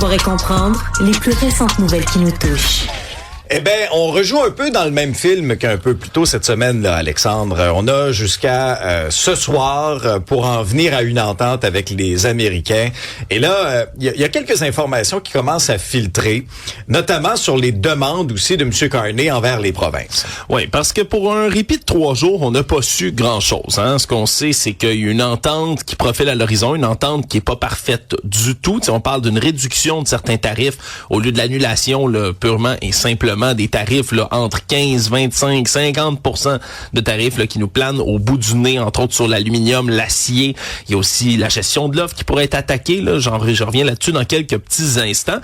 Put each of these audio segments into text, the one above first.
Savoir et comprendre les plus récentes nouvelles qui nous touchent. Eh bien, on rejoue un peu dans le même film qu'un peu plus tôt cette semaine, là, Alexandre. On a jusqu'à ce soir pour en venir à une entente avec les Américains. Et là, il y a quelques informations qui commencent à filtrer, notamment sur les demandes aussi de M. Carney envers les provinces. Oui, parce que pour un répit de 3 jours, on n'a pas su grand-chose. Ce qu'on sait, c'est qu'il y a une entente qui profile à l'horizon, une entente qui est pas parfaite du tout. T'sais, on parle d'une réduction de certains tarifs au lieu de l'annulation là, purement et simplement des tarifs là, entre 15, 25, 50% de tarifs là, qui nous planent au bout du nez, entre autres sur l'aluminium, l'acier. Il y a aussi la gestion de l'offre qui pourrait être attaquée. Là, je reviens là-dessus dans quelques petits instants.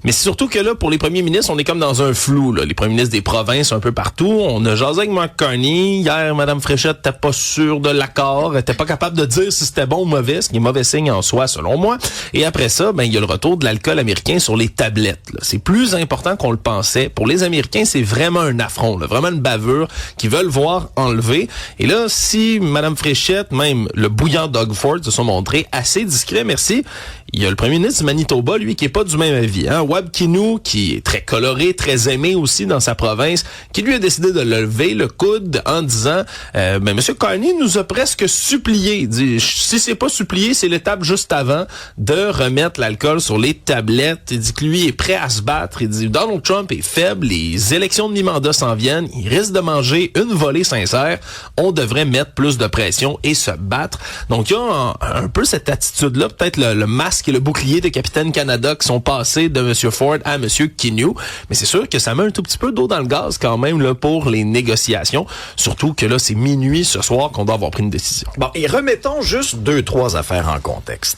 Mais c'est surtout que là, pour les premiers ministres, on est comme dans un flou. Là. Les premiers ministres des provinces un peu partout. On a jasé avec Mark Carney. Hier, Mme Fréchette n'était pas sûre de l'accord. Elle n'était pas capable de dire si c'était bon ou mauvais, ce qui est mauvais signe en soi, selon moi. Et après ça, il y a le retour de l'alcool américain sur les tablettes. Là. C'est plus important qu'on le pensait. Pour les Américains, c'est vraiment un affront, là, vraiment une bavure qu'ils veulent voir enlever. Et là, si Mme Fréchette, même le bouillant Doug Ford se sont montrés assez discrets, merci, il y a le premier ministre du Manitoba, lui, qui est pas du même avis. Wab Kinew, qui est très coloré, très aimé aussi dans sa province, qui lui a décidé de lever le coude en disant M. Carney nous a presque supplié. Il dit, si c'est pas supplié, c'est l'étape juste avant de remettre l'alcool sur les tablettes. Il dit que lui est prêt à se battre. Il dit Donald Trump est faible, les élections de mi-mandat s'en viennent, il risque de manger une volée sincère. On devrait mettre plus de pression et se battre. Donc il y a un peu cette attitude-là, peut-être le masque et le bouclier de Capitaine Canada qui sont passés de M. Ford à M. Kinew. Mais c'est sûr que ça met un tout petit peu d'eau dans le gaz quand même là, pour les négociations. Surtout que là, c'est minuit ce soir qu'on doit avoir pris une décision. Bon, et remettons juste 2-3 affaires en contexte.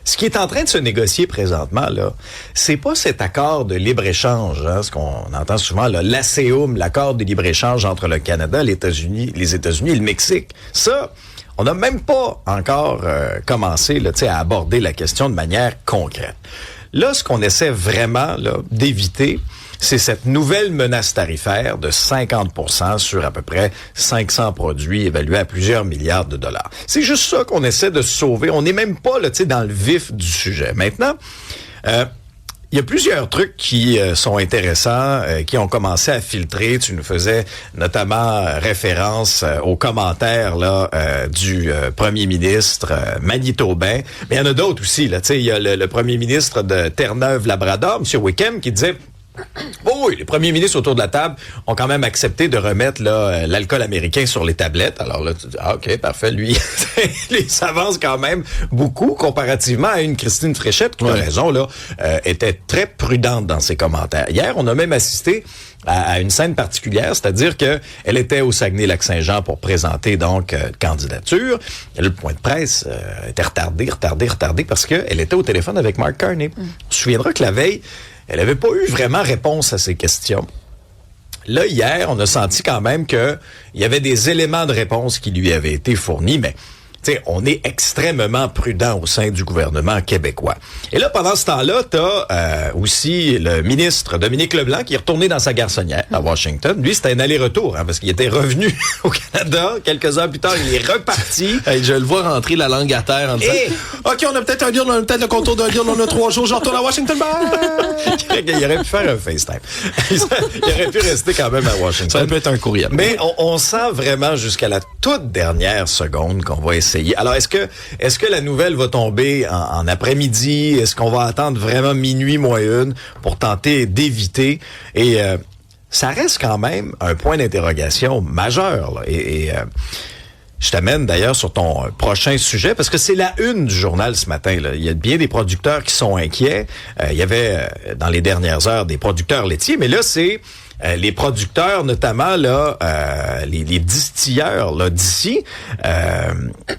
Ce qui est en train de se négocier présentement, là, c'est pas cet accord de libre-échange, ce qu'on entend souvent, là, l'ASEUM, l'accord de libre-échange entre le Canada, les États-Unis et le Mexique. Ça, on n'a même pas encore commencé là, à aborder la question de manière concrète. Là, ce qu'on essaie vraiment là, d'éviter, c'est cette nouvelle menace tarifaire de 50% sur à peu près 500 produits évalués à plusieurs milliards de dollars. C'est juste ça qu'on essaie de sauver. On n'est même pas là, dans le vif du sujet. Maintenant, il y a plusieurs trucs qui sont intéressants, qui ont commencé à filtrer. Tu nous faisais notamment référence aux commentaires là du premier ministre manitobain. Mais il y en a d'autres aussi. Là, il y a le premier ministre de Terre-Neuve-Labrador, M. Wickham, qui disait... Oh oui, les premiers ministres autour de la table ont quand même accepté de remettre là l'alcool américain sur les tablettes. Alors là, tu dis, OK, parfait, lui, il s'avance quand même beaucoup comparativement à une Christine Fréchette, qui a raison, là, était très prudente dans ses commentaires. Hier, on a même assisté à une scène particulière, c'est-à-dire que elle était au Saguenay-Lac-Saint-Jean pour présenter donc candidature. Et le point de presse était retardé parce que elle était au téléphone avec Mark Carney. On se souviendra que la veille, elle n'avait pas eu vraiment réponse à ces questions. Là, hier, on a senti quand même qu'il y avait des éléments de réponse qui lui avaient été fournis, mais on est extrêmement prudent au sein du gouvernement québécois. Et là, pendant ce temps-là, t'as aussi le ministre Dominique Leblanc qui est retourné dans sa garçonnière à Washington. Lui, c'était un aller-retour, parce qu'il était revenu au Canada. Quelques heures plus tard, il est reparti. Hey, je le vois rentrer la langue à terre en disant OK, on a peut-être un deal, on a peut-être le contour d'un deal, on a 3 jours, je retourne à Washington. Il aurait pu faire un FaceTime. Il aurait pu rester quand même à Washington. Ça peut être un courriel. Mais on sent vraiment jusqu'à la toute dernière seconde qu'on va essayer. Alors, est-ce que la nouvelle va tomber en après-midi? Est-ce qu'on va attendre vraiment minuit moins une pour tenter d'éviter? Et ça reste quand même un point d'interrogation majeur. Là. Et je t'amène d'ailleurs sur ton prochain sujet, parce que c'est la une du journal ce matin. Là. Il y a bien des producteurs qui sont inquiets. Il y avait, dans les dernières heures, des producteurs laitiers, mais là, c'est... les producteurs, notamment là, les distilleurs là d'ici,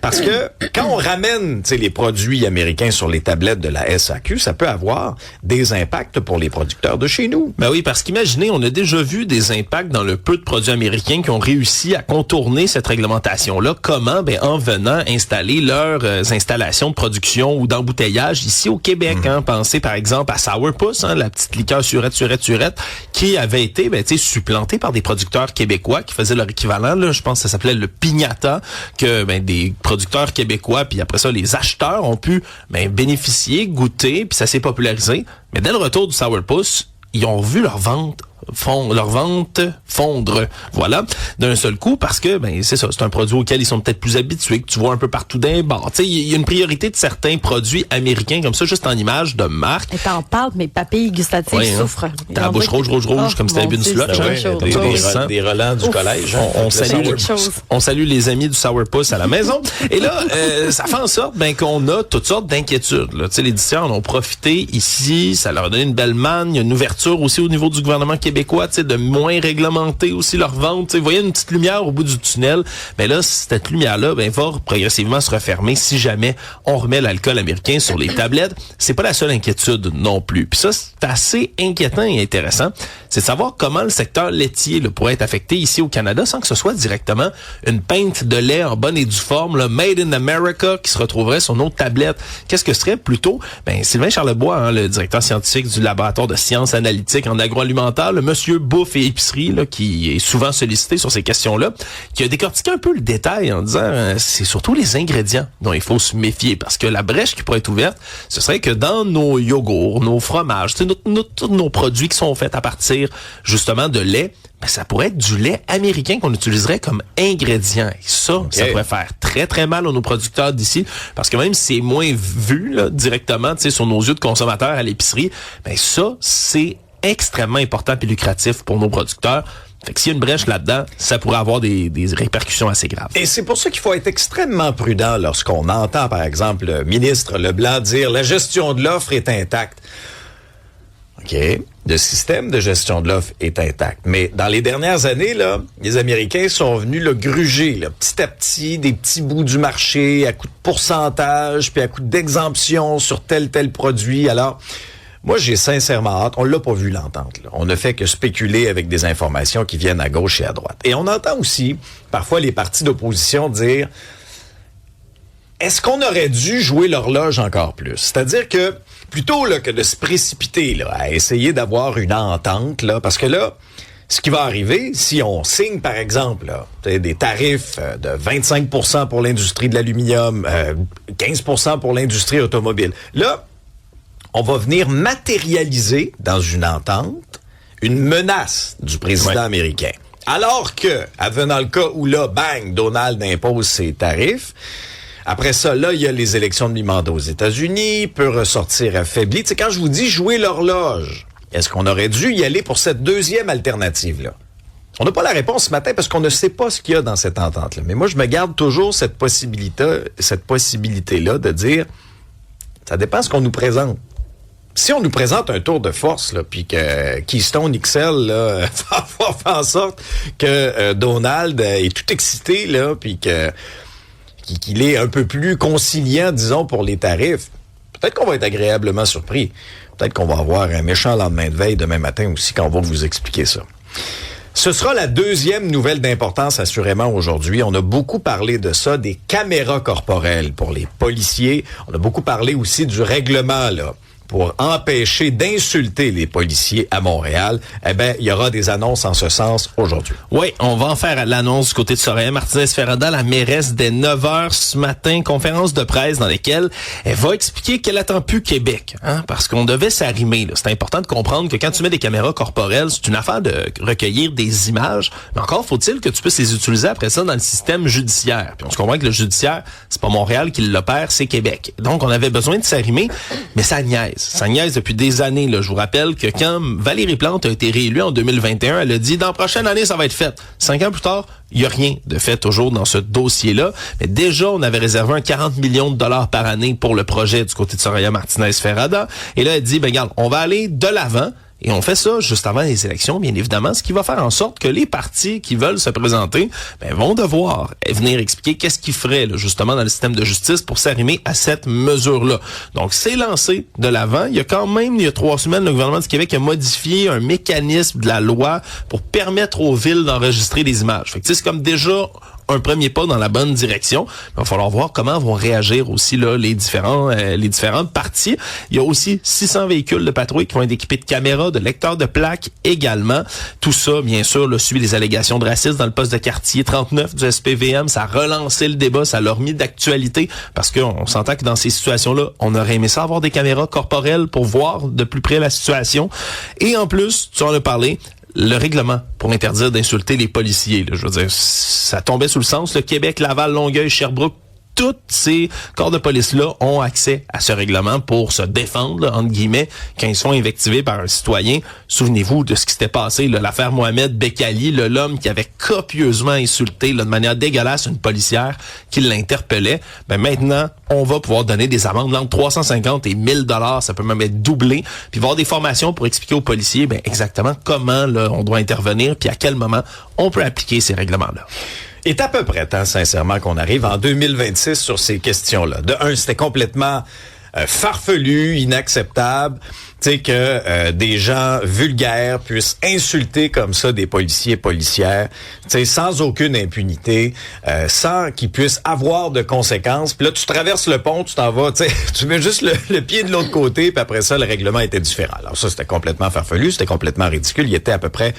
parce que quand on ramène les produits américains sur les tablettes de la SAQ, ça peut avoir des impacts pour les producteurs de chez nous. Ben oui, parce qu'imaginez, on a déjà vu des impacts dans le peu de produits américains qui ont réussi à contourner cette réglementation-là. Comment? Ben en venant installer leurs installations de production ou d'embouteillage ici au Québec. Pensez par exemple à Sourpuss, la petite liqueur surette, qui avait été été supplantés par des producteurs québécois qui faisaient leur équivalent. Là, je pense que ça s'appelait le piñata, que des producteurs québécois, puis après ça, les acheteurs ont pu bénéficier, goûter, puis ça s'est popularisé. Mais dès le retour du Sourpuss, ils ont vu leur vente fondre, voilà, d'un seul coup, parce que c'est ça, c'est un produit auquel ils sont peut-être plus habitués, que tu vois un peu partout d'un bar. Tu sais, il y a une priorité de certains produits américains comme ça, juste en image de marque. Et t'en parles, mes papilles gustatives souffrent. T'as la bouche rouge, comme si t'avais bu une slotch. Des relents du collège. On salue les amis du Sourpuss à la maison. Et là, ça fait en sorte qu'on a toutes sortes d'inquiétudes. Tu sais, les distilleurs en ont profité ici, ça leur a donné une belle manne. Il y a une ouverture aussi au niveau du gouvernement québécois, de moins réglementer aussi leur vente. Vous voyez une petite lumière au bout du tunnel. Mais là, cette lumière-là va progressivement se refermer si jamais on remet l'alcool américain sur les tablettes. C'est pas la seule inquiétude non plus. Puis ça, c'est assez inquiétant et intéressant. C'est de savoir comment le secteur laitier pourrait être affecté ici au Canada sans que ce soit directement une pinte de lait en bonne et due forme, Made in America, qui se retrouverait sur nos tablettes. Qu'est-ce que serait plutôt? Sylvain Charlebois, le directeur scientifique du laboratoire de sciences analytiques en agroalimentaire, le monsieur bouffe et épicerie, qui est souvent sollicité sur ces questions-là, qui a décortiqué un peu le détail en disant c'est surtout les ingrédients dont il faut se méfier, parce que la brèche qui pourrait être ouverte, ce serait que dans nos yogourts, nos fromages, tous nos produits qui sont faits à partir justement de lait, ça pourrait être du lait américain qu'on utiliserait comme ingrédient. Et ça pourrait faire très, très mal à nos producteurs d'ici, parce que même si c'est moins vu directement sur nos yeux de consommateurs à l'épicerie, ça, c'est extrêmement important et lucratif pour nos producteurs. Fait que s'il y a une brèche là-dedans, ça pourrait avoir des répercussions assez graves. Et c'est pour ça qu'il faut être extrêmement prudent lorsqu'on entend, par exemple, le ministre Leblanc dire « la gestion de l'offre est intacte ». OK. Le système de gestion de l'offre est intact. Mais dans les dernières années, les Américains sont venus gruger, petit à petit, des petits bouts du marché à coup de pourcentage, puis à coup d'exemption sur tel produit. Alors, moi, j'ai sincèrement hâte. On l'a pas vu l'entente. On ne fait que spéculer avec des informations qui viennent à gauche et à droite. Et on entend aussi, parfois, les partis d'opposition dire « Est-ce qu'on aurait dû jouer l'horloge encore plus? » C'est-à-dire que, plutôt que de se précipiter à essayer d'avoir une entente, parce que ce qui va arriver, si on signe, par exemple, des tarifs de 25% pour l'industrie de l'aluminium, 15% pour l'industrie automobile, on va venir matérialiser dans une entente une menace du président américain. Alors que, advenant le cas où bang, Donald impose ses tarifs, après ça, il y a les élections de mi-mandat aux États-Unis, peut ressortir affaibli. Tu sais, quand je vous dis jouer l'horloge, est-ce qu'on aurait dû y aller pour cette deuxième alternative-là? On n'a pas la réponse ce matin parce qu'on ne sait pas ce qu'il y a dans cette entente-là. Mais moi, je me garde toujours cette possibilité-là de dire, ça dépend de ce qu'on nous présente. Si on nous présente un tour de force, puis que Keystone XL va faire en sorte que Donald est tout excité, puis qu'il est un peu plus conciliant, disons, pour les tarifs, peut-être qu'on va être agréablement surpris. Peut-être qu'on va avoir un méchant lendemain de veille demain matin aussi quand on va vous expliquer ça. Ce sera la deuxième nouvelle d'importance assurément aujourd'hui. On a beaucoup parlé de ça, des caméras corporelles pour les policiers. On a beaucoup parlé aussi du règlement, pour empêcher d'insulter les policiers à Montréal. Il y aura des annonces en ce sens aujourd'hui. Oui, on va en faire l'annonce du côté de Soraya Martinez-Ferrada, la mairesse, dès 9h ce matin, conférence de presse dans laquelle elle va expliquer qu'elle attend plus Québec, parce qu'on devait s'arrimer. C'est important de comprendre que quand tu mets des caméras corporelles, c'est une affaire de recueillir des images, mais encore faut-il que tu puisses les utiliser après ça dans le système judiciaire. Puis on se comprend que le judiciaire, c'est pas Montréal qui l'opère, c'est Québec. Donc on avait besoin de s'arrimer, mais ça niaise. Ça niaise depuis des années. Je vous rappelle que quand Valérie Plante a été réélue en 2021, elle a dit, dans la prochaine année, ça va être fait. 5 ans plus tard, il n'y a rien de fait toujours dans ce dossier-là. Mais déjà, on avait réservé un 40 millions de dollars par année pour le projet du côté de Soraya Martinez-Ferrada. Et là, elle dit, regarde, on va aller de l'avant. Et on fait ça juste avant les élections, bien évidemment, ce qui va faire en sorte que les partis qui veulent se présenter vont devoir venir expliquer qu'est-ce qu'ils feraient justement dans le système de justice pour s'arrimer à cette mesure-là. Donc, c'est lancé de l'avant. Il y a 3 semaines, le gouvernement du Québec a modifié un mécanisme de la loi pour permettre aux villes d'enregistrer des images. Fait que c'est comme déjà un premier pas dans la bonne direction. Il va falloir voir comment vont réagir aussi là les différentes parties. Il y a aussi 600 véhicules de patrouille qui vont être équipés de caméras, de lecteurs de plaques également. Tout ça, bien sûr, là, suit les allégations de racisme dans le poste de quartier 39 du SPVM. Ça a relancé le débat, ça l'a remis d'actualité parce qu'on s'entend que dans ces situations-là, on aurait aimé ça avoir des caméras corporelles pour voir de plus près la situation. Et en plus, tu en as parlé, le règlement pour interdire d'insulter les policiers. Là, je veux dire, ça tombait sous le sens. Le Québec, Laval, Longueuil, Sherbrooke, tous ces corps de police-là ont accès à ce règlement pour se défendre, là, entre guillemets, quand ils sont invectivés par un citoyen. Souvenez-vous de ce qui s'était passé, là, l'affaire Mohamed Bekali, l'homme qui avait copieusement insulté là, de manière dégueulasse une policière qui l'interpellait. Ben maintenant, on va pouvoir donner des amendes entre 350 et 1000 $, ça peut même être doublé. Puis il va y avoir des formations pour expliquer aux policiers ben exactement comment là, on doit intervenir, puis à quel moment on peut appliquer ces règlements-là. Il est à peu près temps, sincèrement, qu'on arrive en 2026 sur ces questions-là. De un, c'était complètement farfelu, inacceptable, tu sais, que des gens vulgaires puissent insulter comme ça des policiers et policières, tu sais, sans aucune impunité, sans qu'ils puissent avoir de conséquences. Puis là, tu traverses le pont, tu t'en vas, tu sais, tu mets juste le pied de l'autre côté, puis après ça, le règlement était différent. Alors ça, c'était complètement farfelu, c'était complètement ridicule. Il était à peu près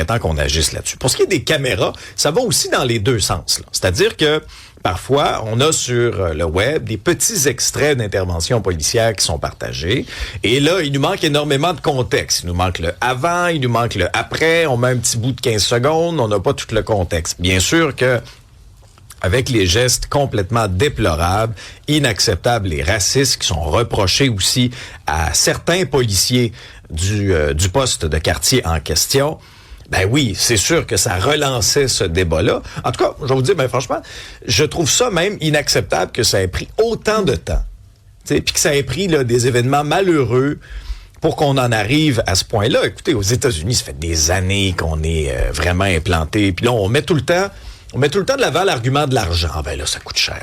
temps qu'on agisse là-dessus. Pour ce qui est des caméras, ça va aussi dans les deux sens, là. C'est-à-dire que parfois, on a sur le web des petits extraits d'interventions policières qui sont partagés. Et là, il nous manque énormément de contexte. Il nous manque le avant, il nous manque le après. On met un petit bout de 15 secondes, on n'a pas tout le contexte. Bien sûr que avec les gestes complètement déplorables, inacceptables et racistes qui sont reprochés aussi à certains policiers du poste de quartier en question, ben oui, c'est sûr que ça relançait ce débat-là. En tout cas, je vais vous dire, ben franchement, je trouve ça même inacceptable que ça ait pris autant de temps. Puis que ça ait pris là, des événements malheureux pour qu'on en arrive à ce point-là. Écoutez, aux États-Unis, ça fait des années qu'on est vraiment implanté. Puis là, on met tout le temps de l'avant l'argument de l'argent. Ah ben là, ça coûte cher.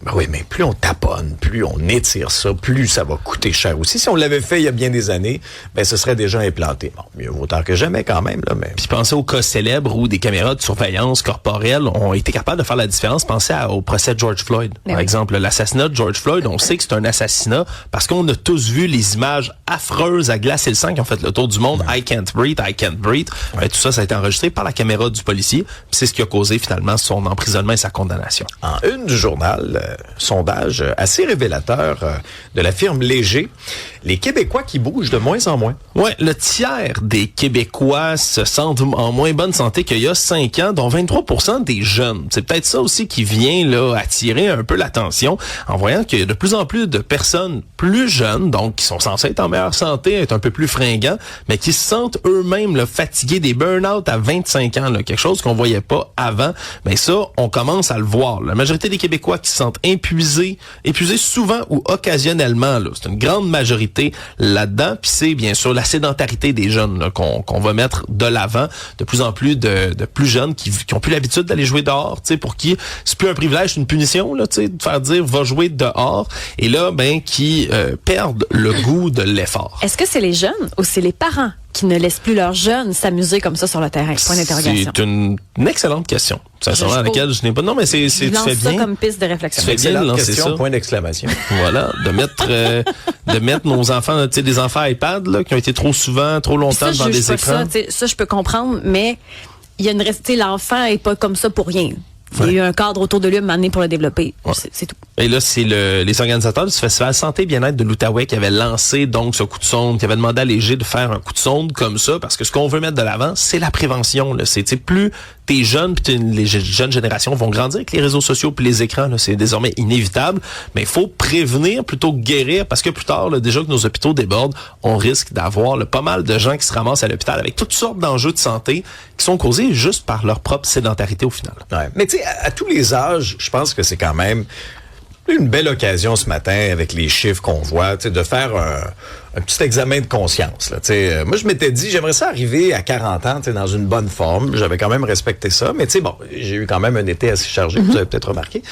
Ben oui, mais plus on taponne, plus on étire ça, plus ça va coûter cher aussi. Si on l'avait fait il y a bien des années, ben ce serait déjà implanté. Bon, mieux vaut tard que jamais quand même, là, mais... Puis pensez aux cas célèbres où des caméras de surveillance corporelle ont été capables de faire la différence. Pensez au procès de George Floyd. Par exemple, l'assassinat de George Floyd, on sait que c'est un assassinat parce qu'on a tous vu les images affreuses à glacer le sang qui ont fait le tour du monde. I can't breathe. Ben, tout ça a été enregistré par la caméra du policier. Puis c'est ce qui a causé finalement son emprisonnement et sa condamnation. En une du journal, sondage assez révélateur de la firme Léger, les Québécois qui bougent de moins en moins. Ouais, le tiers des Québécois se sentent en moins bonne santé qu'il y a 5 ans, dont 23% des jeunes. C'est peut-être ça aussi qui vient là attirer un peu l'attention en voyant qu'il y a de plus en plus de personnes plus jeunes, donc qui sont censées être en meilleure santé, être un peu plus fringants, mais qui se sentent eux-mêmes là, fatigués, des burn-out à 25 ans, là, quelque chose qu'on voyait pas avant. Mais ça, on commence à le voir. La majorité des Québécois qui se sentent épuisés souvent ou occasionnellement, là, c'est une grande majorité là-dedans. Puis c'est bien sûr la sédentarité des jeunes là, qu'on va mettre de l'avant. De plus en plus de plus jeunes qui ont plus l'habitude d'aller jouer dehors, tu sais, pour qui c'est plus un privilège, c'est une punition, là, tu sais, de faire dire va jouer dehors. Et là, ben qui perdent le goût de l'effort. Est-ce que c'est les jeunes ou c'est les parents qui ne laissent plus leurs jeunes s'amuser comme ça sur le terrain? Point d'interrogation. C'est une excellente question. C'est à laquelle je n'ai pas. Non, mais tu fais bien. Ça comme piste de réflexion. Tu fais bien de lancer ça. Point d'exclamation. Voilà, de mettre nos enfants, tu sais, des enfants iPad là qui ont été trop longtemps devant des écrans. Ça, je peux comprendre, mais il y a l'enfant est pas comme ça pour rien. Il y a eu un cadre autour de lui à un moment donné pour le développer. Ouais. C'est tout. Et là, c'est les organisateurs du Festival Santé et Bien-être de l'Outaouais qui avaient lancé donc ce coup de sonde, qui avaient demandé à Léger de faire un coup de sonde comme ça, parce que ce qu'on veut mettre de l'avant, c'est la prévention. Là. C'est plus t'es jeune, puis les jeunes générations vont grandir avec les réseaux sociaux puis les écrans. Là, c'est désormais inévitable. Mais il faut prévenir plutôt que guérir, parce que plus tard, là, déjà que nos hôpitaux débordent, on risque d'avoir pas mal de gens qui se ramassent à l'hôpital avec toutes sortes d'enjeux de santé qui sont causés juste par leur propre sédentarité au final. Ouais. Mais tu sais, à tous les âges, je pense que c'est quand même une belle occasion ce matin avec les chiffres qu'on voit, de faire un petit examen de conscience. Là, moi, je m'étais dit, j'aimerais ça arriver à 40 ans dans une bonne forme. J'avais quand même respecté ça. Mais bon, j'ai eu quand même un été assez chargé, vous avez peut-être remarqué.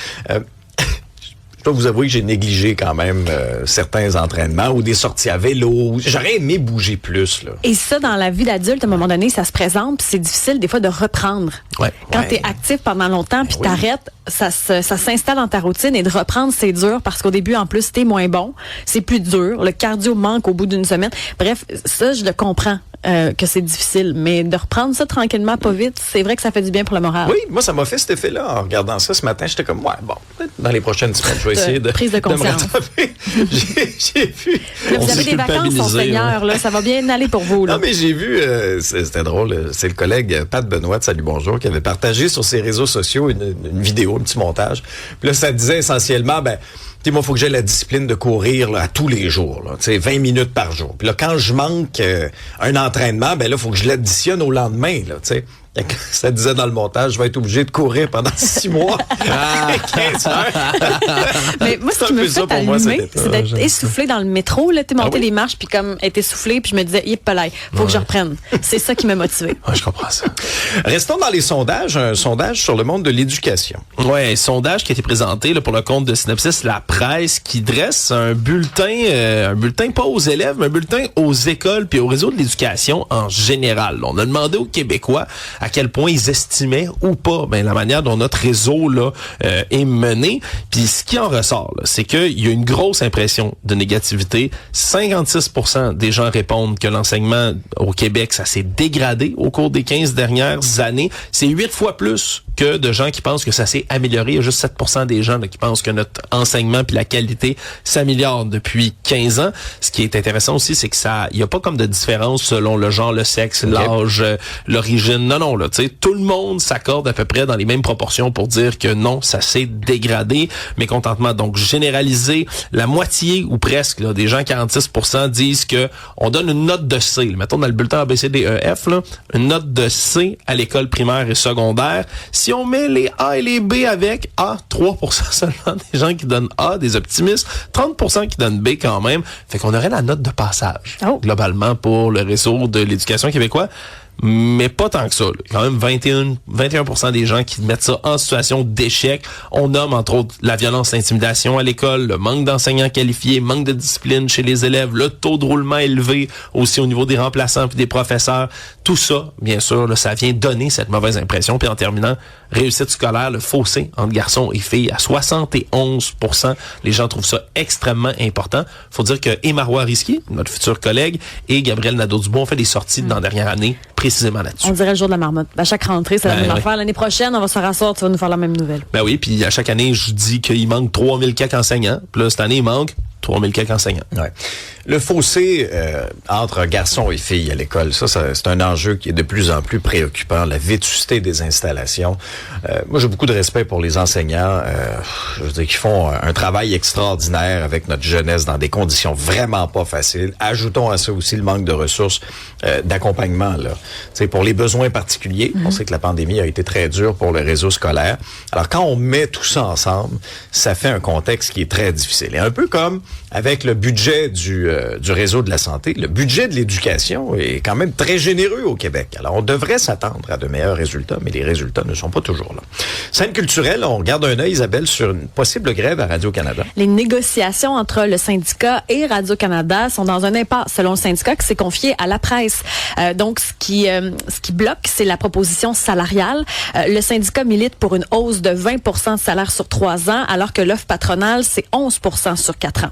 je dois vous avouer que j'ai négligé quand même certains entraînements ou des sorties à vélo. J'aurais aimé bouger plus, là. Et ça, dans la vie d'adulte, à un moment donné, ça se présente, puis c'est difficile des fois de reprendre. Ouais. Quand tu es actif pendant longtemps, puis t'arrêtes, ça s'installe dans ta routine, et de reprendre, c'est dur parce qu'au début, en plus, t'es moins bon, c'est plus dur, le cardio manque au bout d'une semaine. Bref, ça, je le comprends. Que c'est difficile, mais de reprendre ça tranquillement, pas vite, c'est vrai que ça fait du bien pour le moral. Oui, moi, ça m'a fait cet effet-là en regardant ça ce matin. J'étais comme, ouais, bon, dans les prochaines semaines, je vais essayer de prise de conscience. me rattraper. j'ai vu. Là, On vous avez s'est des vacances, culpabilisé, Seigneur, là, ça va bien aller pour vous. Là. Non, mais j'ai vu, c'était drôle, c'est le collègue Pat Benoît de Salut Bonjour qui avait partagé sur ses réseaux sociaux une vidéo, un petit montage. Puis là, ça disait essentiellement, moi, il faut que j'ai la discipline de courir là, à tous les jours, là, 20 minutes par jour. Puis là, quand je manque un entraînement, là, il faut que je l'additionne au lendemain, là, tu sais. Ça disait dans le montage, je vais être obligé de courir pendant 6 mois. 15 heures. Mais moi, ce qui me fait allumer, c'est d'être essoufflé dans le métro, là, monter les marches, puis comme être essoufflé, puis je me disais, faut que je reprenne. C'est ça qui m'a motivé. Ouais, je comprends ça. Restons dans les sondages, un sondage sur le monde de l'éducation. Ouais, un sondage qui a été présenté là, pour le compte de Synopsis La Presse, qui dresse un bulletin pas aux élèves, mais un bulletin aux écoles puis au réseau de l'éducation en général. On a demandé aux Québécois à quel point ils estimaient ou pas la manière dont notre réseau là est mené. Puis ce qui en ressort, là, c'est qu'il y a une grosse impression de négativité. 56% des gens répondent que l'enseignement au Québec, ça s'est dégradé au cours des 15 dernières années. C'est 8 fois plus que de gens qui pensent que ça s'est amélioré. Il y a juste 7% des gens là, qui pensent que notre enseignement puis la qualité s'améliore depuis 15 ans. Ce qui est intéressant aussi, c'est que il y a pas comme de différence selon le genre, le sexe, l'âge, l'origine. Non, là, tu sais, tout le monde s'accorde à peu près dans les mêmes proportions pour dire que non, ça s'est dégradé. Mécontentement donc généralisé. La moitié ou presque là, des gens, 46%, disent que on donne une note de C. Mettons dans le bulletin ABCDEF, là, une note de C à l'école primaire et secondaire. Si on met les A et les B avec A, 3% seulement des gens qui donnent A, des optimistes, 30% qui donnent B quand même. Fait qu'on aurait la note de passage, globalement, pour le réseau de l'éducation québécois. Mais pas tant que ça. Là. Quand même 21% des gens qui mettent ça en situation d'échec. On nomme entre autres la violence, l'intimidation à l'école, le manque d'enseignants qualifiés, manque de discipline chez les élèves, le taux de roulement élevé aussi au niveau des remplaçants puis des professeurs. Tout ça, bien sûr, là, ça vient donner cette mauvaise impression. Puis en terminant, réussite scolaire, le fossé entre garçons et filles à 71%. Les gens trouvent ça extrêmement important. Faut dire que Marois Risky, notre futur collègue, et Gabriel Nadeau-Dubois ont fait des sorties dans la dernière année précisément là-dessus. On dirait le jour de la marmotte. À chaque rentrée, c'est la même affaire. L'année prochaine, on va se rasseoir, tu vas nous faire la même nouvelle. Ben oui, puis à chaque année, je dis qu'il manque 3000 quelques enseignants. Puis là, cette année, il manque 3000 quelques enseignants. Ouais. Le fossé entre garçons et filles à l'école, ça c'est un enjeu qui est de plus en plus préoccupant. La vétusté des installations. Moi, j'ai beaucoup de respect pour les enseignants. Je veux dire qu'ils font un travail extraordinaire avec notre jeunesse dans des conditions vraiment pas faciles. Ajoutons à ça aussi le manque de ressources d'accompagnement là. T'sais, pour les besoins particuliers. On sait que la pandémie a été très dure pour le réseau scolaire. Alors quand on met tout ça ensemble, ça fait un contexte qui est très difficile. Et un peu comme avec le budget du réseau de la santé, le budget de l'éducation est quand même très généreux au Québec. Alors, on devrait s'attendre à de meilleurs résultats, mais les résultats ne sont pas toujours là. Scène culturelle, on regarde un œil, Isabelle, sur une possible grève à Radio-Canada. Les négociations entre le syndicat et Radio-Canada sont dans un impasse, selon le syndicat qui s'est confié à la presse. Donc, ce qui bloque, c'est la proposition salariale. Le syndicat milite pour une hausse de 20% de salaire sur 3 ans, alors que l'offre patronale, c'est 11% sur 4 ans.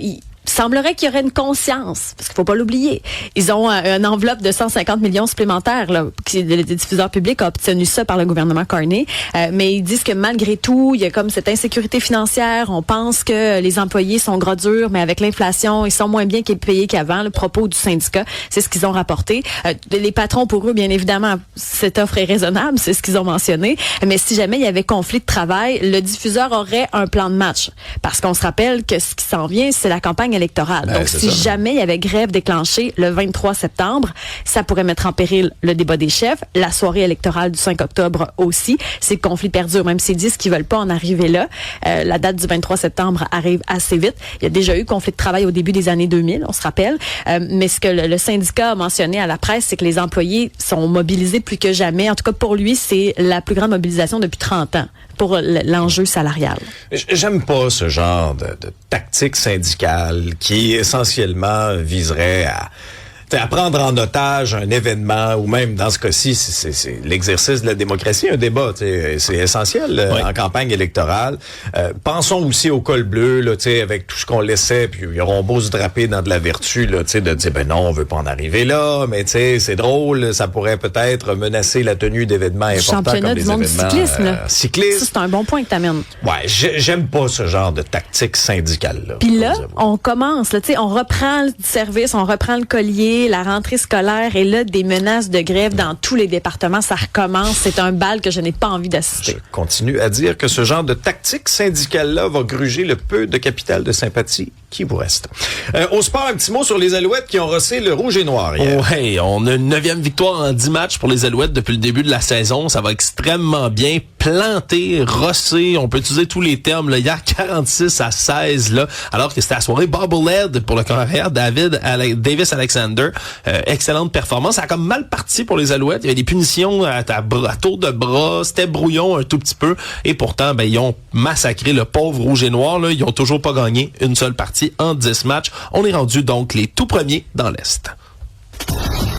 Il semblerait qu'il y aurait une conscience, parce qu'il faut pas l'oublier. Ils ont une enveloppe de 150 millions supplémentaires, là, qui le diffuseur public a obtenu ça par le gouvernement Carney. Mais ils disent que malgré tout, il y a comme cette insécurité financière. On pense que les employés sont gros durs, mais avec l'inflation, ils sont moins bien payés qu'avant. Le propos du syndicat, c'est ce qu'ils ont rapporté. Les patrons, pour eux, bien évidemment, cette offre est raisonnable, c'est ce qu'ils ont mentionné. Mais si jamais il y avait conflit de travail, le diffuseur aurait un plan de match. Parce qu'on se rappelle que ce qui s'en vient, c'est la campagne électorale. Donc, si jamais il y avait grève déclenchée le 23 septembre, ça pourrait mettre en péril le débat des chefs, la soirée électorale du 5 octobre aussi. Si le conflit perdure, même s'ils disent qu'ils veulent pas en arriver là, la date du 23 septembre arrive assez vite. Il y a déjà eu conflit de travail au début des années 2000, on se rappelle. Mais ce que le syndicat a mentionné à la presse, c'est que les employés sont mobilisés plus que jamais. En tout cas, pour lui, c'est la plus grande mobilisation depuis 30 ans. pour l'enjeu salarial. J'aime pas ce genre de tactique syndicale qui essentiellement viserait à prendre en otage un événement, ou même dans ce cas-ci, c'est l'exercice de la démocratie, un débat, c'est essentiel en campagne électorale. Pensons aussi au col bleu, là, avec tout ce qu'on laissait, puis ils auront beau se draper dans de la vertu, là, de dire ben non, on veut pas en arriver là, mais c'est drôle, ça pourrait peut-être menacer la tenue d'événements importants comme les événements cyclisme. Ça, c'est un bon point que t'amènes. Ouais, j'aime pas ce genre de tactique syndicale là. Puis là, on commence, là, on reprend le service, on reprend le collier, la rentrée scolaire, et là, des menaces de grève dans tous les départements, ça recommence. C'est un bal que je n'ai pas envie d'assister. Je continue à dire que ce genre de tactique syndicale-là va gruger le peu de capital de sympathie qui vous reste. Au sport, un petit mot sur les Alouettes qui ont rossé le rouge et noir hier. Ouais, on a une 9e victoire en 10 matchs pour les Alouettes depuis le début de la saison. Ça va extrêmement bien. Planté, rossé, on peut utiliser tous les termes. Là. Hier, 46-16, là, alors que c'était la soirée bobblehead pour le carrière Davis Alexander. Excellente performance. Ça a comme mal parti pour les Alouettes. Il y avait des punitions à tour de bras. C'était brouillon un tout petit peu. Et pourtant, ils ont massacré le pauvre rouge et noir. Là. Ils ont toujours pas gagné une seule partie en 10 matchs. On est rendu donc les tout premiers dans l'Est.